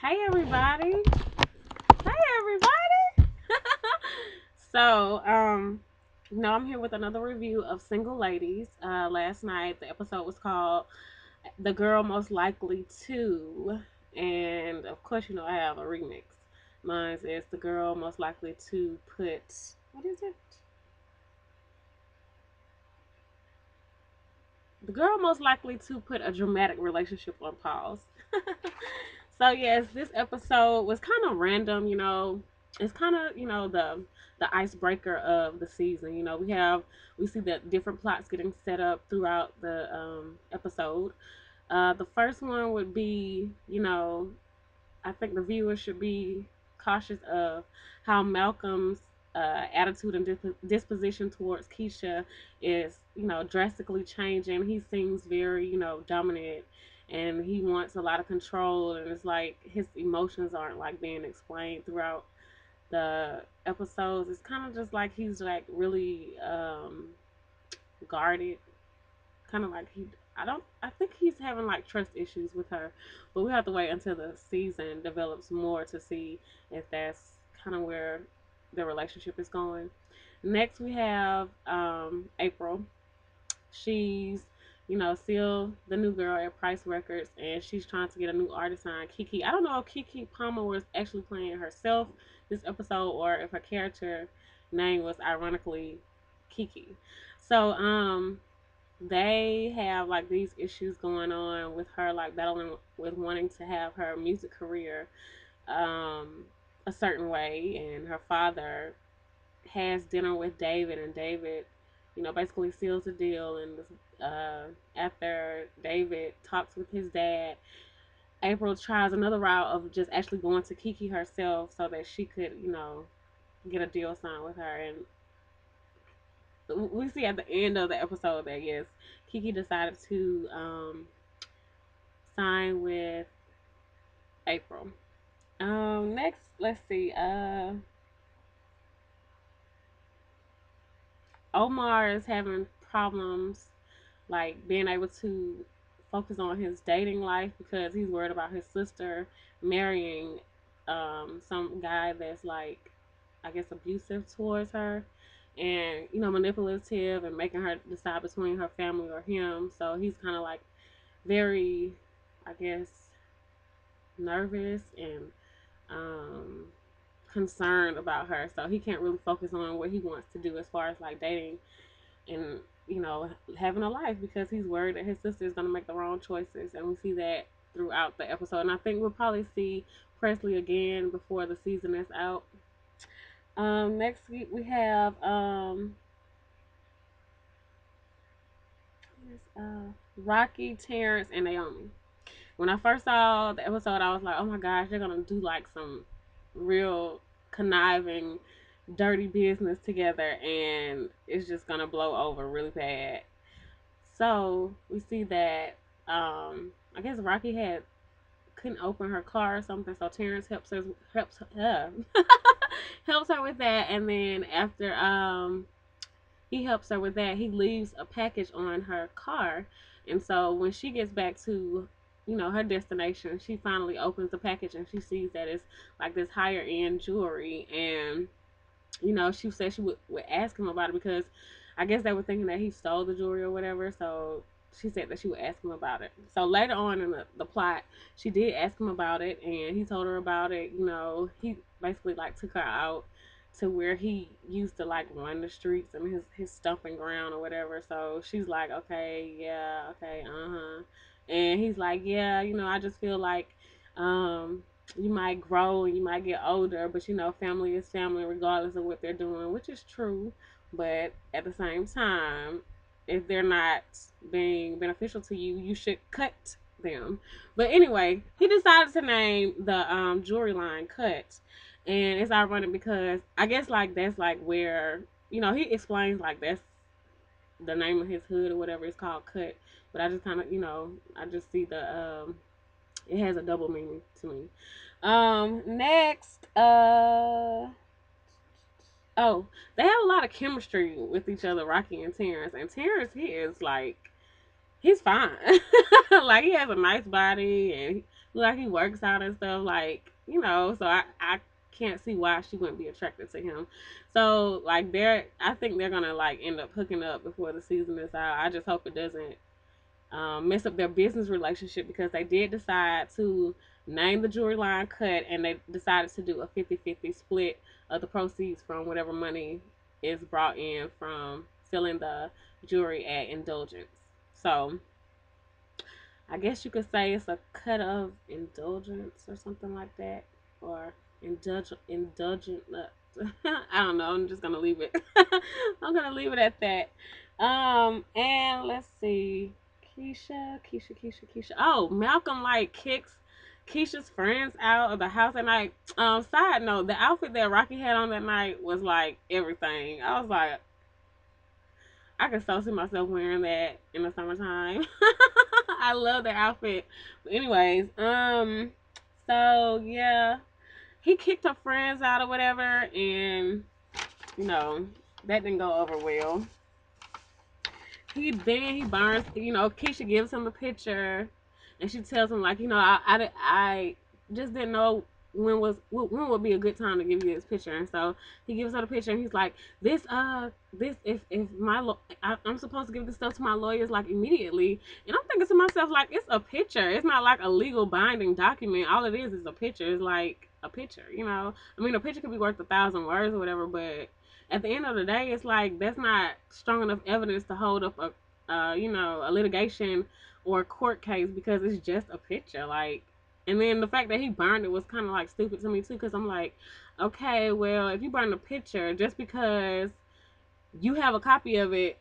Hey everybody. Hey everybody. I'm here with another review of Single Ladies. Last night the episode was called The Girl Most Likely To. And of course, I have a remix. Mine is The Girl Most Likely to Put, what is it? The girl most likely to put a dramatic relationship on pause. So yes, this episode was kind of random. It's kind of the icebreaker of the season. We see the different plots getting set up throughout the episode. The first one would be, I think the viewer should be cautious of how Malcolm's attitude and disposition towards Keisha is, drastically changing. He seems very, dominant, and he wants a lot of control, and it's like his emotions aren't like being explained throughout the episodes. It's kind of just like he's like really guarded, kind of like I think he's having like trust issues with her, but we have to wait until the season develops more to see if that's kind of where the relationship is going. Next we have April. She's still the new girl at Price Records, and she's trying to get a new artist signed, Kiki. I don't know if Kiki Palmer was actually playing herself this episode or if her character name was ironically Kiki. So they have like these issues going on with her, like battling with wanting to have her music career a certain way, and her father has dinner with David, and David basically seals the deal. And after David talks with his dad, April tries another route of just actually going to Kiki herself so that she could get a deal signed with her. And we see at the end of the episode that yes, Kiki decided to sign with April. Next, let's see. Omar is having problems like being able to focus on his dating life because he's worried about his sister marrying some guy that's like, I guess, abusive towards her, and manipulative, and making her decide between her family or him. So he's kind of like very, I guess, nervous and um concerned about her, so he can't really focus on what he wants to do as far as like dating and having a life, because he's worried that his sister is going to make the wrong choices. And we see that throughout the episode, and I think we'll probably see Presley again before the season is out. Next week we have Rocky, Terrence, and Naomi. When I first saw the episode, I was like, oh my gosh, they're gonna do like some real conniving, dirty business together, and it's just gonna blow over really bad. So we see that I guess Rocky had couldn't open her car or something, so Terrence helps helps her with that. And then after he helps her with that, he leaves a package on her car. And so when she gets back to her destination, she finally opens the package and she sees that it's like this higher end jewelry. And she said she would ask him about it because I guess they were thinking that he stole the jewelry or whatever. So she said that she would ask him about it. So later on in the plot, she did ask him about it, and he told her about it. He basically like took her out to where he used to like run the streets and his stumping ground or whatever. So she's like, okay, yeah, okay, and he's like, yeah, I just feel like you might grow and you might get older, but family is family regardless of what they're doing, which is true. But at the same time, if they're not being beneficial to you, you should cut them. But anyway, he decided to name the jewelry line Cut. And it's ironic because I guess like that's like where he explains like that's the name of his hood or whatever, it's called Cut. But I just kind of I just see the it has a double meaning to me. Next, oh, they have a lot of chemistry with each other, Rocky and Terrence. And Terrence, he is like, he's fine. Like, he has a nice body, and like he works out and stuff, like, so I can't see why she wouldn't be attracted to him. So like I think they're gonna like end up hooking up before the season is out. I just hope it doesn't mess up their business relationship, because they did decide to name the jewelry line Cut, and they decided to do a 50-50 split of the proceeds from whatever money is brought in from selling the jewelry at Indulgence. So I guess you could say it's a cut of indulgence or something like that, or indulgent. I don't know. I'm just gonna leave it. I'm gonna leave it at that. And let's see, Keisha. Oh, Malcolm like kicks Keisha's friends out of the house at night. Side note: the outfit that Rocky had on that night was like everything. I was like, I could so see myself wearing that in the summertime. I love the outfit. But anyways, so yeah, he kicked her friends out or whatever, and that didn't go over well. He burns. Keisha gives him a picture, and she tells him like, I just didn't know when would be a good time to give you this picture. And so he gives her the picture, and he's like, this if I'm supposed to give this stuff to my lawyers like immediately. And I'm thinking to myself, like, it's a picture. It's not like a legal binding document. All it is a picture. It's like a picture. I mean, a picture could be worth 1,000 words or whatever, but at the end of the day, it's like that's not strong enough evidence to hold up a litigation or a court case, because it's just a picture. Like, and then the fact that he burned it was kind of like stupid to me too, because I'm like, okay, well, if you burn the picture, just because you have a copy of it,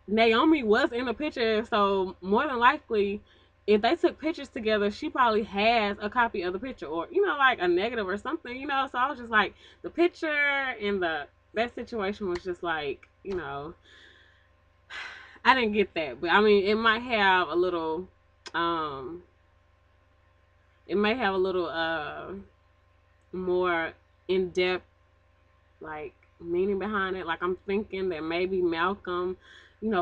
Naomi was in the picture, so more than likely, if they took pictures together, she probably has a copy of the picture, or like a negative or something. So I was just like, the picture and that situation was just like, I didn't get that. But I mean, um it may have a little more in depth, like, meaning behind it. Like, I'm thinking that maybe Malcolm,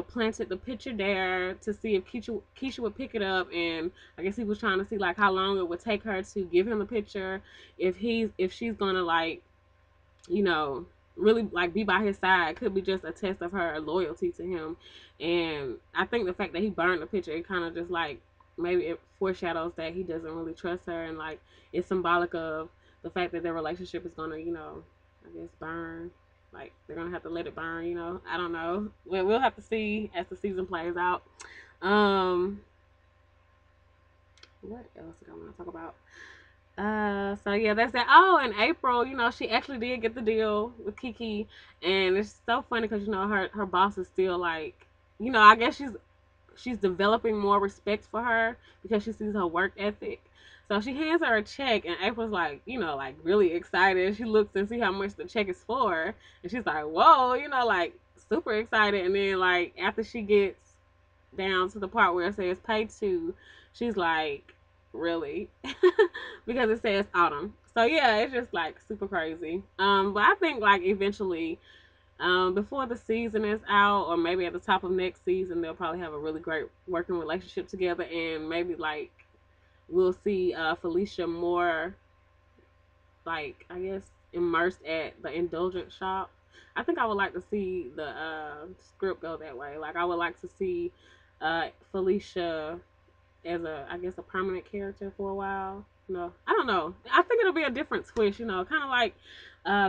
planted the picture there to see if Keisha would pick it up, and I guess he was trying to see like how long it would take her to give him the picture, if she's gonna, like, really like be by his side. It could be just a test of her loyalty to him. And I think the fact that he burned the picture, it kind of just like, maybe it foreshadows that he doesn't really trust her, and like it's symbolic of the fact that their relationship is gonna, I guess, burn. Like, they're gonna have to let it burn. I don't know. We'll have to see as the season plays out. What else did I want to talk about? So yeah, that's it. Oh, in April, she actually did get the deal with Kiki, and it's so funny because her boss is still like, I guess she's developing more respect for her because she sees her work ethic. So she hands her a check, and April's like, like really excited. She looks and see how much the check is for, and she's like, whoa, like super excited. And then like after she gets down to the part where it says paid to, she's like, really? Because it says autumn. So yeah, it's just like super crazy. But I think like eventually, before the season is out, or maybe at the top of next season, they'll probably have a really great working relationship together, and maybe like we'll see Felicia more, like, I guess, immersed at the indulgent shop. I think I would like to see the script go that way. Like, I would like to see Felicia as I guess, a permanent character for a while. I don't know. I think it'll be a different twist, kind of like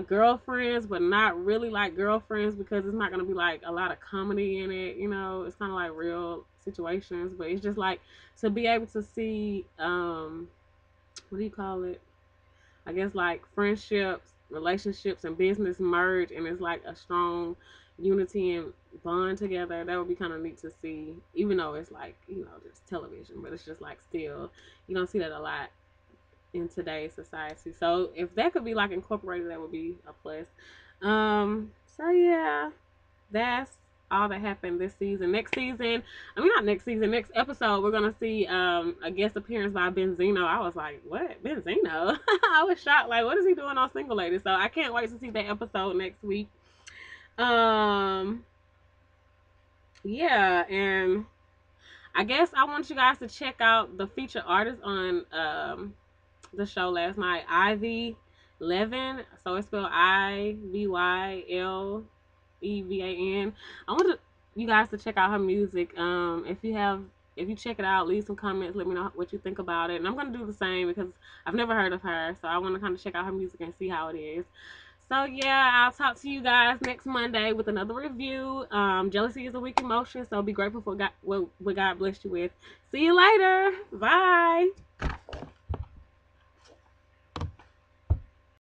girlfriends, but not really like girlfriends, because it's not going to be like a lot of comedy in it. It's kind of like real situations, but it's just like to be able to see, what do you call it? I guess like friendships, relationships, and business merge, and it's like a strong unity and bond together. That would be kind of neat to see, even though it's like, just television, but it's just like, still, you don't see that a lot in today's society. So if that could be like incorporated, that would be a plus. So yeah, that's all that happened this season. Next season, I mean, not next season, next episode, we're gonna see a guest appearance by Benzino. I was like, what, Benzino? I was shocked, like, what is he doing on Single Lady? So I can't wait to see that episode next week. Yeah, and I guess I want you guys to check out the featured artist on the show last night, Ivy Levin. So it's spelled IVYLEVAN. I want you guys to check out her music. If you check it out, leave some comments. Let me know what you think about it. And I'm gonna do the same because I've never heard of her, so I want to kind of check out her music and see how it is. So yeah, I'll talk to you guys next Monday with another review. Jealousy is a weak emotion, so be grateful for God, what God blessed you with. See you later. Bye.